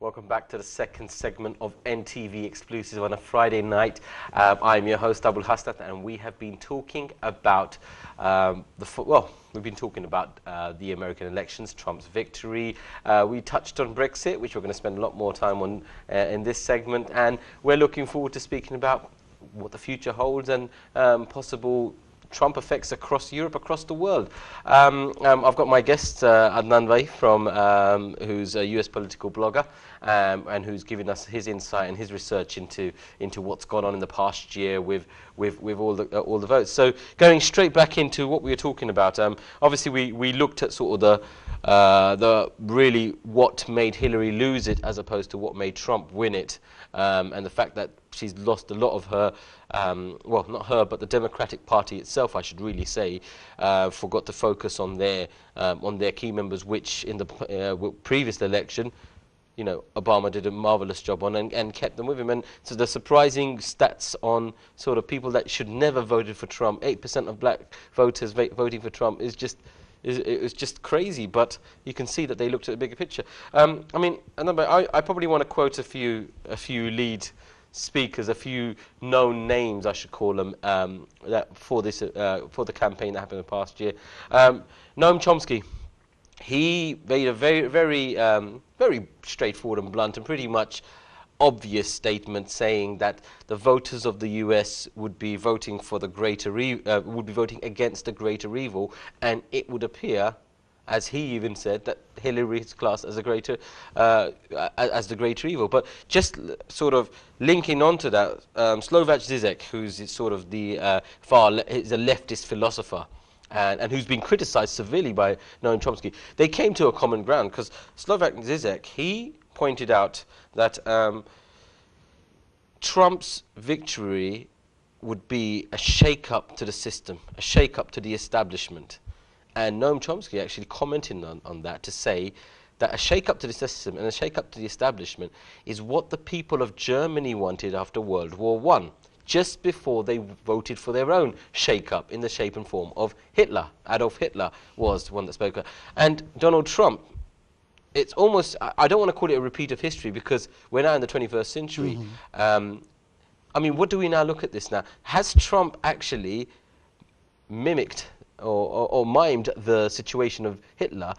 Welcome back to the second segment of NTV Exclusive on a Friday night. I'm your host, Abul Hasnath, and we have been talking about we've been talking about the American elections, Trump's victory. We touched on Brexit, which we're going to spend a lot more time on in this segment, and we're looking forward to speaking about what the future holds and possible Trump effects across Europe, across the world. I've got my guest, Adnan Bhai, who's a US political blogger, and who's giving us his insight and his research into what's gone on in the past year with all the votes. So going straight back into what we were talking about, obviously we looked at sort of the really what made Hillary lose it as opposed to what made Trump win it, and the fact that she's lost a lot of her, well, not her, but the Democratic Party itself, I should really say, forgot to focus on their key members, which in the previous election, you know, Obama did a marvelous job on and kept them with him. And so the surprising stats on sort of people that should never voted for Trump, 8% of black voters voting for Trump is just. It was just crazy, but you can see that they looked at the bigger picture. I mean, I probably want to quote a few lead speakers, a few known names, I should call them, that for the campaign that happened in the past year. Noam Chomsky, he made a very straightforward and blunt and pretty much obvious statement saying that the voters of the US would be voting for the would be voting against the greater evil, and it would appear, as he even said, that Hillary is classed as the greater evil. But just sort of linking onto that, Slovak Zizek, who's sort of the is a leftist philosopher, and who's been criticized severely by Noam Chomsky, they came to a common ground because Slovak Zizek, he pointed out that Trump's victory would be a shake-up to the system, a shake-up to the establishment. And Noam Chomsky actually commented on that to say that a shake-up to the system and a shake-up to the establishment is what the people of Germany wanted after World War I, just before they voted for their own shake-up in the shape and form of Hitler. Adolf Hitler was the one that spoke. And Donald Trump, it's almost, I don't want to call it a repeat of history because we're now in the 21st century. Mm-hmm. I mean, what do we now look at this now? Has Trump actually mimicked or mimed the situation of Hitler,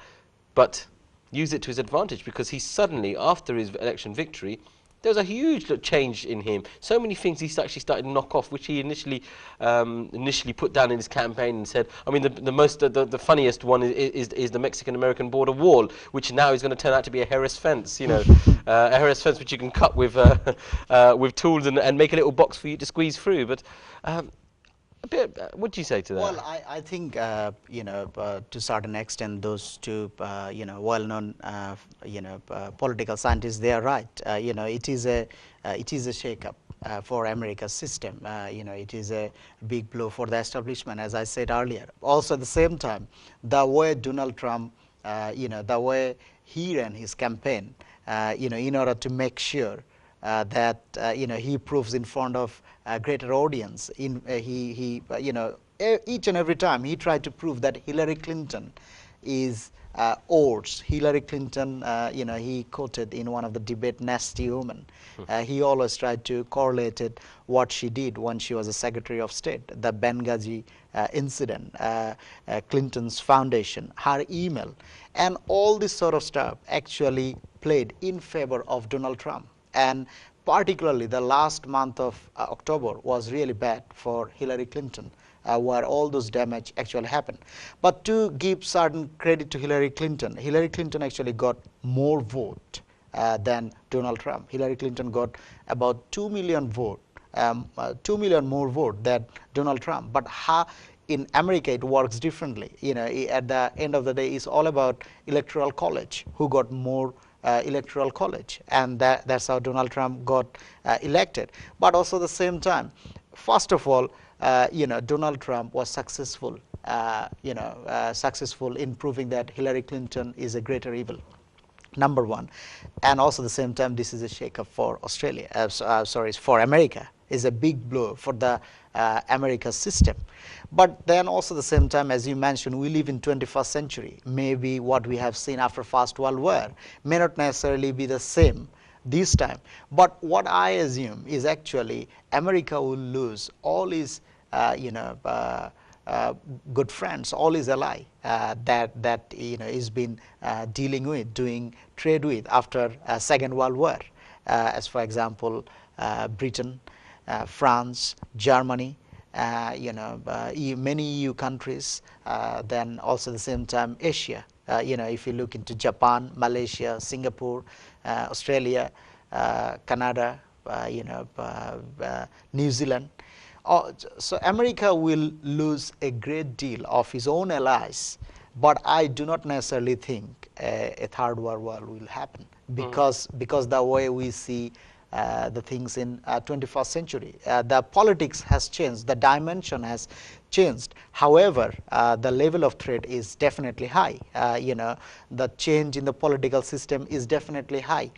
but used it to his advantage? Because he suddenly, after his election victory, there was a huge change in him. So many things he actually started to knock off, which he initially put down in his campaign and said. I mean, the funniest one is the Mexican-American border wall, which now is going to turn out to be a Harris fence. You know, a Harris fence which you can cut with tools and make a little box for you to squeeze through. But what do you say to that? Well, I think to a certain extent, those two well-known political scientists, they are right. It is a shake-up for America's system. It is a big blow for the establishment, as I said earlier. Also, at the same time, the way Donald Trump, the way he ran his campaign, in order to make sure that he proves in front of a greater audience. Each and every time he tried to prove that Hillary Clinton is odds. Hillary Clinton, he quoted in one of the debate, nasty woman. He always tried to correlate it what she did when she was a Secretary of State, the Benghazi incident, Clinton's foundation, her email, and all this sort of stuff actually played in favor of Donald Trump. And particularly the last month of October was really bad for Hillary Clinton, where all those damage actually happened. But to give certain credit to Hillary Clinton actually got more vote than Donald Trump. Hillary Clinton got about 2 million vote, 2 million more vote than Donald Trump. But in America it works differently. At the end of the day, it's all about electoral college, who got more electoral college, and that's how Donald Trump got elected. But also at the same time, first of all, Donald Trump was successful, successful in proving that Hillary Clinton is a greater evil. number one. And also at the same time, this is a shake-up for Australia, sorry, for America. Is a big blow for the America system. But then also at the same time, as you mentioned, we live in 21st century. Maybe what we have seen after First World War may not necessarily be the same this time. But what I assume is actually America will lose all its good friends, all his ally that he's been dealing with, doing trade with after Second World War, as for example Britain, France, Germany, many EU countries, then also at the same time Asia. If you look into Japan, Malaysia, Singapore, Australia, Canada, New Zealand. So America will lose a great deal of his own allies, but I do not necessarily think a third world war will happen because the way we see the things in 21st century, the politics has changed, the dimension has changed. However, the level of threat is definitely high. The change in the political system is definitely high.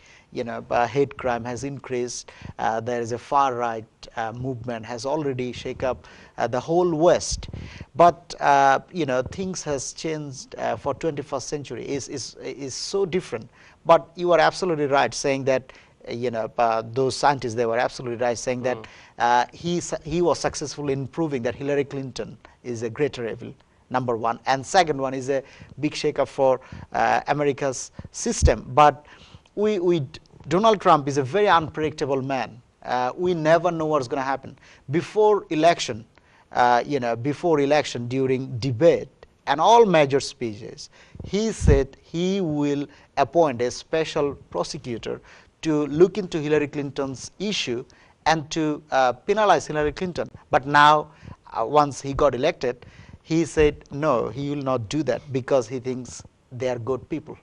Hate crime has increased. There is a far right movement has already shake up the whole West. But things has changed for 21st century is so different. But you are absolutely right saying that those scientists, they were absolutely right saying that he was successful in proving that Hillary Clinton is a greater evil, number one, and second one is a big shakeup for America's system. But Donald Trump is a very unpredictable man. We never know what's going to happen before election. During debate and all major speeches, he said he will appoint a special prosecutor to look into Hillary Clinton's issue and to penalize Hillary Clinton. But now, once he got elected, he said no, he will not do that because he thinks they are good people.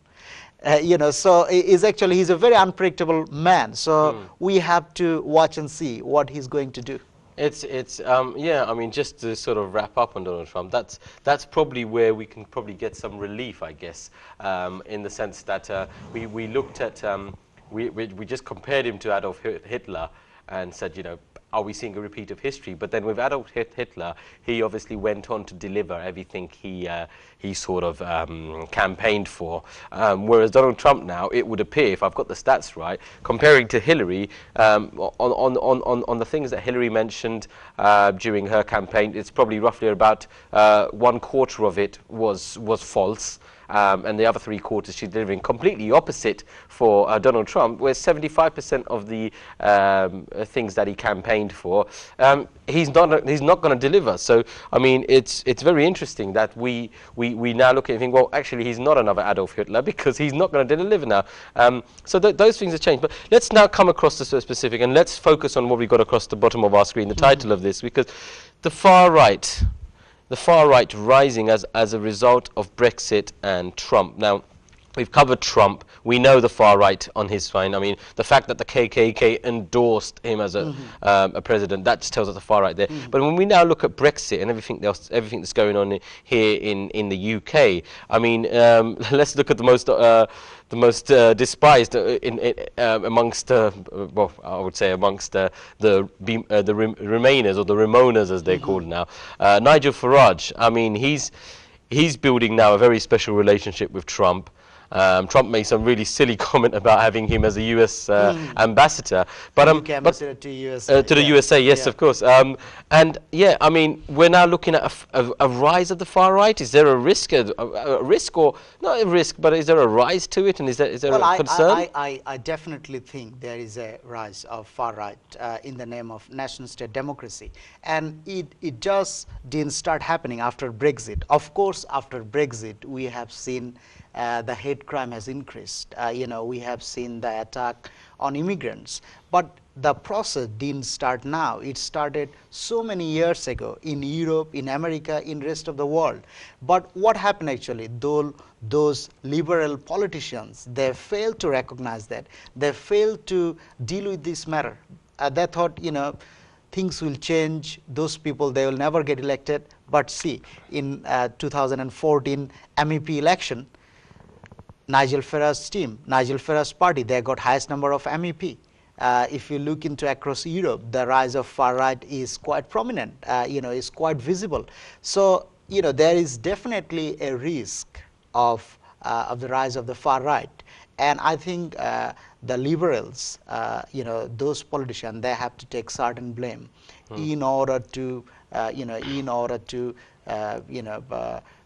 So he's a very unpredictable man. So we have to watch and see what he's going to do. Yeah, I mean, just to sort of wrap up on Donald Trump, that's probably where we can probably get some relief, I guess, in the sense that we looked at, we just compared him to Adolf Hitler and said, are we seeing a repeat of history? But then with Adolf Hitler, he obviously went on to deliver everything he sort of campaigned for. Whereas Donald Trump now, it would appear, if I've got the stats right, comparing to Hillary, on the things that Hillary mentioned during her campaign, it's probably roughly about 1/4 of it was false. And the other 3/4 she's delivering completely opposite for Donald Trump, where 75% of the things that he campaigned for, he's not going to deliver. So I mean, it's very interesting that we now look at it and think, well, actually, he's not another Adolf Hitler because he's not going to deliver now. So those things have changed. But let's now come across to specific, and let's focus on what we've got across the bottom of our screen, the title of this, because the far right rising as a result of Brexit and Trump. Now, we've covered Trump. We know the far right on his side. I mean, the fact that the KKK endorsed him as a president, that just tells us the far right there. But when we now look at Brexit and everything else, everything that's going on here in the UK, I mean, let's look at the most despised amongst, well, I would say amongst the Remainers, or the Ramonas as they're called now. Nigel Farage. I mean, he's building now a very special relationship with Trump. Trump made some really silly comment about having him as a U.S. ambassador, but ambassador to USA, to the USA, yes, of course. And yeah, I mean, we're now looking at a rise of the far right. Is there a risk, or not a risk, but is there a rise to it, and is there a concern? I definitely think there is a rise of far right in the name of national state democracy, and it just didn't start happening after Brexit. Of course, after Brexit, we have seen the hate crime has increased. We have seen the attack on immigrants. But the process didn't start now. It started so many years ago in Europe, in America, in rest of the world. But what happened actually? Those liberal politicians, they failed to recognize that. They failed to deal with this matter. They thought, things will change. Those people, they will never get elected. But see, in 2014 MEP election, Nigel Farage's team, Nigel Farage's party, they got highest number of MEP. If you look into across Europe, the rise of far right is quite prominent, is quite visible. So, there is definitely a risk of the rise of the far right. And I think the liberals, those politicians, they have to take certain blame in order to,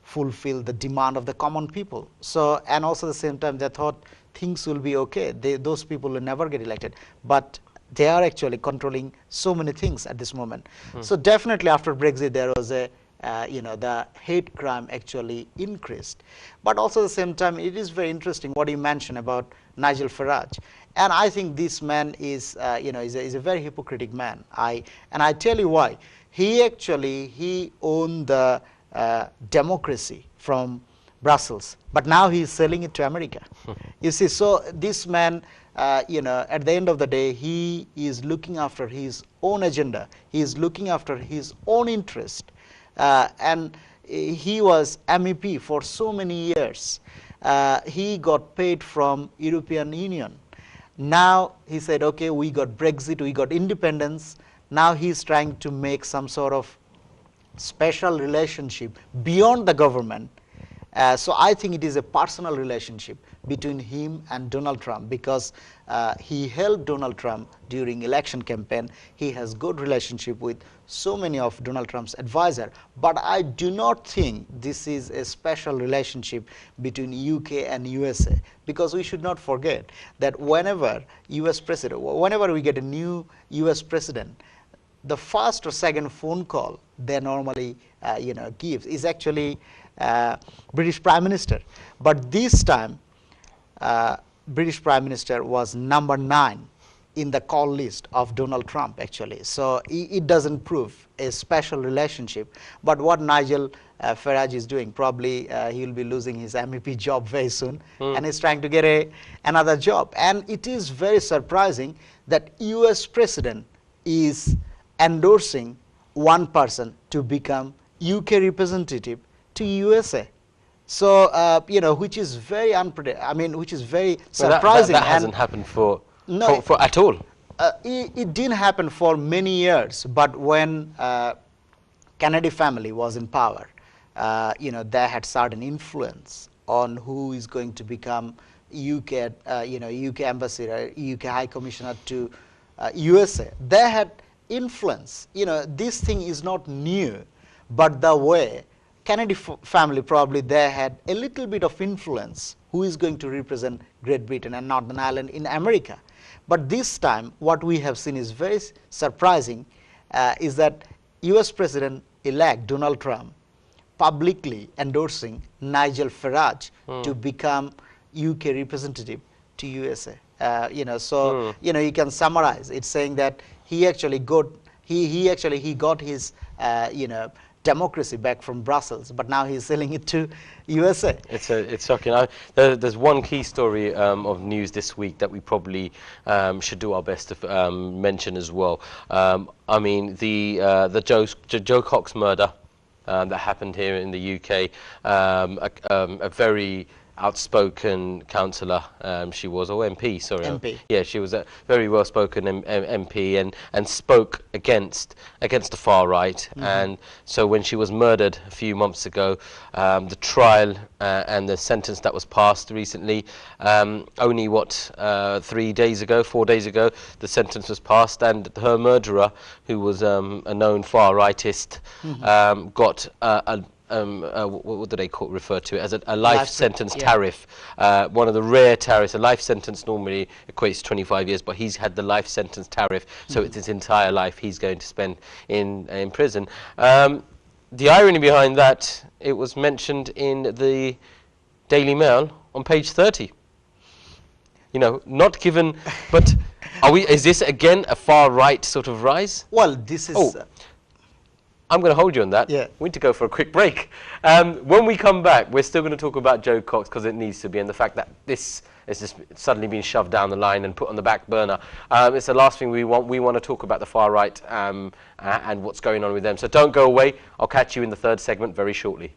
fulfill the demand of the common people. So, and also at the same time, they thought things will be okay. Those people will never get elected. But they are actually controlling so many things at this moment. So definitely after Brexit, there was a, the hate crime actually increased. But also at the same time, it is very interesting what you mentioned about Nigel Farage. And I think this man is, is a very hypocritical man. And I tell you why. He owned the democracy from Brussels, but now he is selling it to America. You see, so this man, at the end of the day, he is looking after his own agenda. He is looking after his own interest. And he was MEP for so many years. He got paid from European Union. Now he said, okay, we got Brexit, we got independence. Now he's trying to make some sort of special relationship beyond the government. So I think it is a personal relationship between him and Donald Trump, because he helped Donald Trump during election campaign. He has good relationship with so many of Donald Trump's advisors. But I do not think this is a special relationship between UK and USA, because we should not forget that whenever we get a new US president, the first or second phone call they normally gives is actually British Prime Minister. But this time British Prime Minister was number 9 in the call list of Donald Trump actually. So it doesn't prove a special relationship. But what Nigel Farage is doing, probably he will be losing his MEP job very soon, and he's trying to get another job. And it is very surprising that US president is endorsing one person to become UK representative to USA. So, which is very which is very surprising. That hasn't happened for at all. It didn't happen for many years, but when Kennedy family was in power, they had certain influence on who is going to become UK, UK ambassador, UK High Commissioner to USA. They had influence. This thing is not new, but the way Kennedy family, probably they had a little bit of influence who is going to represent Great Britain and Northern Ireland in America. But this time what we have seen is very surprising, is that US President-elect Donald Trump publicly endorsing Nigel Farage to become UK representative to USA. You can summarize it saying that he actually got his democracy back from Brussels, but now he's selling it to USA. It's shocking. There's one key story of news this week that we probably should do our best to mention as well. I mean, the Joe Cox murder that happened here in the UK. A very outspoken councillor, she was, or MP, sorry. MP. Yeah, she was a very well-spoken MP and spoke against the far right. And so when she was murdered a few months ago, the trial and the sentence that was passed recently, only 4 days ago, the sentence was passed, and her murderer, who was a known far rightist, got what do they refer to it as, a life sentence tariff, one of the rare tariffs. A life sentence normally equates to 25 years, but he's had the life sentence tariff, so it's his entire life he's going to spend in prison. The irony behind that, it was mentioned in the Daily Mail on page 30. Not given, but is this again a far right sort of rise? Well, this is I'm going to hold you on that. Yeah. We need to go for a quick break. When we come back, we're still going to talk about Joe Cox, because it needs to be, and the fact that this is just suddenly being shoved down the line and put on the back burner. It's the last thing we want. We want to talk about the far right and what's going on with them. So don't go away. I'll catch you in the third segment very shortly.